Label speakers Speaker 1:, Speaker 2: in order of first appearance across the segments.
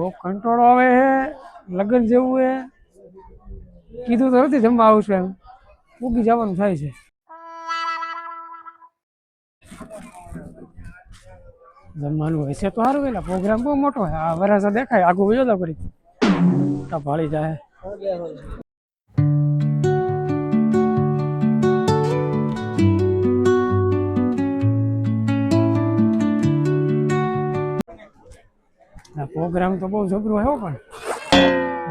Speaker 1: બહુ કંટ્રોલ આવે છે, લગ્ન જેવું છે. કીધું તો નથી જમવા આવશું એમ, ઉગી જવાનું થાય છે. જમવાનું હશે તો સારું, પેલા પ્રોગ્રામ બહુ મોટો છે. આ વરાસા દેખાય આગું વયો તો કરી ભાળી જાય. પ્રોગ્રામ તો બહુ જબરું આવ્યો, પણ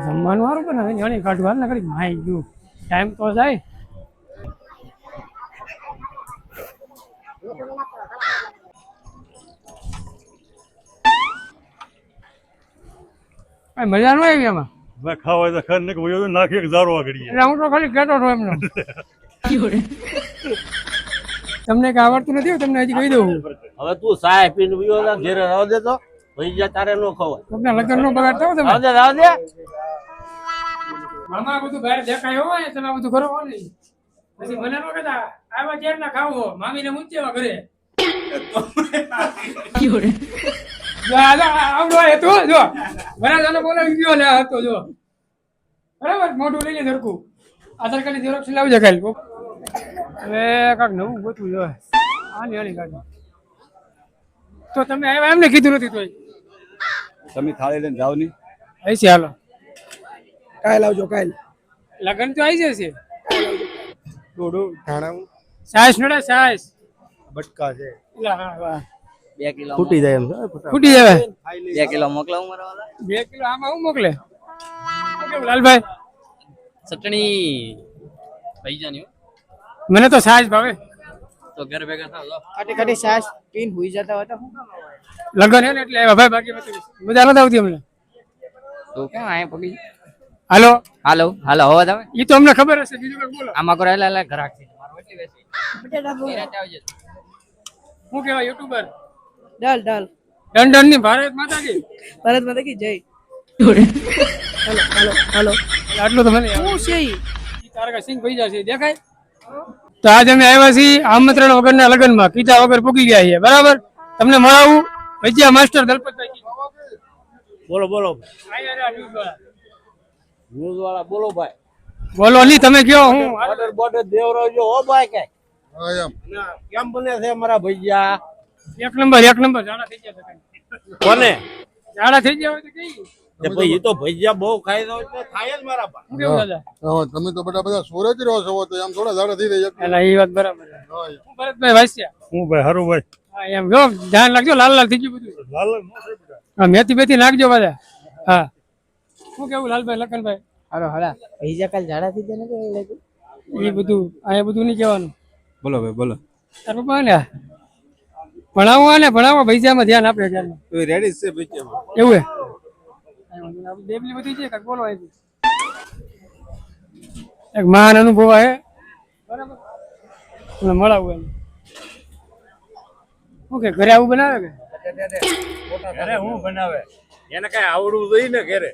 Speaker 1: જમવાનું સારું પણ હવે જાણી કાઢું હાલ ને કરી માઈ ગયું. ટાઈમ તો જાય. મજા ન આવી એમાં.
Speaker 2: ખાવા તો ખર ને નાખી એક ઝારો આગળ.
Speaker 1: એટલે હું તો ખાલી કહેતો હતો એમને. તમને કઈ આવડતું નથી, તમને હજી કહી દઉં.
Speaker 3: હવે તું સાય પીને વિયો ઘેરે રાવ દે તો ભઈ તારે નો ખવાય.
Speaker 1: તમને લગ્ન નો બગાડ થાવ તમે.
Speaker 3: રાવ દે
Speaker 1: મામા બધું બહાર દેખાય હોય, તમે બધું કરો ને પછી મને નો કહેતા આવા કેર ના ખાવો, મામીને મૂંચેવા ઘરે. આવડો હતો જો વરાજાનો બોલાવી ગયો લે હતો જો બરાબર. મોઢું લઈને સરખું આધાર કાર્ડ ની ઝેરોક્ષ લાવજે કાલ. હવે કાંક નવું ગોતવું જોઈએ. આની આની કાઢી તો તમે આવ્યા એમને કીધું નથી તોય.
Speaker 2: તમે થાળી લઈને જાવ નહીં.
Speaker 1: આવી છે હાલો
Speaker 4: કાલ આવજો. કાલ
Speaker 1: લગન તો આવી જશે.
Speaker 4: ડોડું ધાણા
Speaker 1: સાસ નડે સાસ
Speaker 4: બટકા છે.
Speaker 3: 2 કિલો
Speaker 4: ફૂટી જાય એમ છે.
Speaker 1: ફૂટી જાય.
Speaker 3: 2 કિલો મોકલાવું મારા વાલા.
Speaker 1: 2 કિલો આમાં હું મોકલે. કેવું લાલભાઈ?
Speaker 3: ચટણી ભઈજાની
Speaker 1: મને તો સાસ ભાવે.
Speaker 3: તો ઘર ભેગા થાવ જો.
Speaker 4: કાટી કાટી સાસ પીન હુઈ જતા હતા.
Speaker 1: લગન હે ને એટલે આવ્યા ભાઈ, બાકી મજા નથી આવતી અમને.
Speaker 3: તો કેમ આયા પગી?
Speaker 1: હાલો
Speaker 3: હાલો હાલો હોવા તમે.
Speaker 1: ઈ તો અમને ખબર હશે, બીજું કઈ બોલો.
Speaker 3: આમાં કરે લે ઘરાક છે મારો એટલી વેસી.
Speaker 4: બટેટા બોલ.
Speaker 1: શું કહેવાય યુટ્યુબર?
Speaker 4: ડાલ ડાલ
Speaker 1: લંડન ની ભારત માતાજી.
Speaker 4: ભારત માતા કી જય. હાલો હાલો હાલો.
Speaker 1: આટલું તો મને
Speaker 4: શું છે ઈ?
Speaker 1: તારા કા સિંગ ભઈ જશે દેખાય. તો આજ અમે આવ્યા છીએ આમંત્રણ વગરના લગ્નમાં, કીધા વગર પૂકી ગયા છીએ. બરાબર, તમને મળાવું ભજીયા માસ્ટર દલપતભાઈ.
Speaker 3: બોલો બોલો
Speaker 1: ન્યૂઝ
Speaker 3: ન્યૂઝ વાળા બોલો ભાઈ.
Speaker 1: બોલો ની તમે કયો. હું
Speaker 3: બોર્ડર બોર્ડર દેવરાજો હો ભાઈ કે કેમ બને છે મારા ભૈયા?
Speaker 1: એક નંબર જાડા થઈ ગયા છે.
Speaker 3: કોને
Speaker 1: જાડા થઈ ગયા હોય તો કઈ
Speaker 3: તે ભાઈ તો ભૈયા બહુ ખાઈ દો એટલે થાય જ મારા બા.
Speaker 1: શું કેવું દાદા?
Speaker 2: તમે તો બધા સોરે જ રહો છો, તો આમ થોડા ઝાડા થઈ જાય.
Speaker 1: એલા એ વાત બરાબર છે. હું ભરતભાઈ વાસ્યા.
Speaker 2: હું ભાઈ હારું ભાઈ.
Speaker 1: હા એમ જો ધ્યાન રાખજો, લાલ લાલ થઈ ગયું બધું.
Speaker 2: લાલ
Speaker 1: હા મેથી બેથી નાખજો બધા. હા શું કેવું લાલભાઈ લખનભાઈ?
Speaker 4: હાલો હાલા. ભઈજા કાલ ઝાડા થઈ જાય ને
Speaker 1: એ બધું અહીંયા બધું નહીં કહેવાનું.
Speaker 2: બોલો ભાઈ બોલો.
Speaker 1: તાર પપ્પા ને ભણાવો ભૈજામાં ધ્યાન આપે ધ્યાન.
Speaker 2: રેડી છે ભાઈ.
Speaker 1: એવું હે દેવલી બધી છે કાંઈક બોલો અહીંથી. એક મહાન અનુભવ હે બરાબર, તમને મળાવું એમ. શું કે ઘરે આવું બનાવે કે?
Speaker 3: ઘરે હું બનાવે એને કઈ આવડવું જોઈએ ને ઘરે.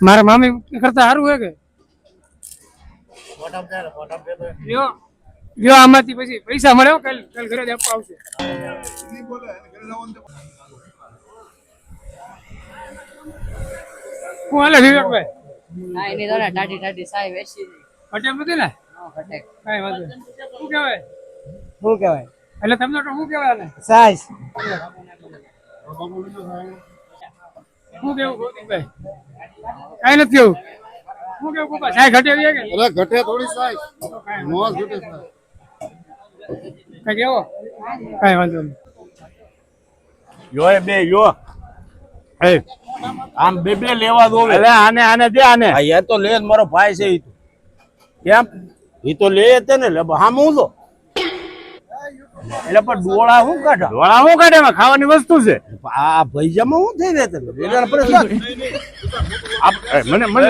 Speaker 1: મારા મામી કરતા સારું હે કે? લ્યો લ્યો આમાંથી પછી પૈસા મળે કાલ ઘરે જ આપવા આવશે. હું હાલે વિવેકભાઈ?
Speaker 4: હા એની તો ટાટી ટાટી સાઈ વેચી
Speaker 1: પટેલ નથી ને?
Speaker 4: ફટે.
Speaker 1: કઈ વાંધો નહીં. શું કહેવાય
Speaker 4: શું કહેવાય?
Speaker 1: એટલે તમને તો શું કહેવાય ને?
Speaker 4: સાઈઝ.
Speaker 1: શું કેવું ગોવિંદભાઈ? કઈ નથી કેવું. શું કેવું પપ્પા? સાય ઘટે કે?
Speaker 2: અરે ઘટે થોડી સાઈ. મોસ ઘટે સાઈ.
Speaker 1: કઈ કેવો? કઈ વાંધો નહીં.
Speaker 3: યો બે યો એ આમ બે લેવા દો. એટલે આને દે આને. આ તો લે મારો ભાઈ છે. કેમ ઈ તો લે તે ને હામ હું તો એટલે પણ ડોળા શું કાઢે એમાં ખાવાની વસ્તુ છે. આ ભૈજામાં શું થઈ રહે મને મને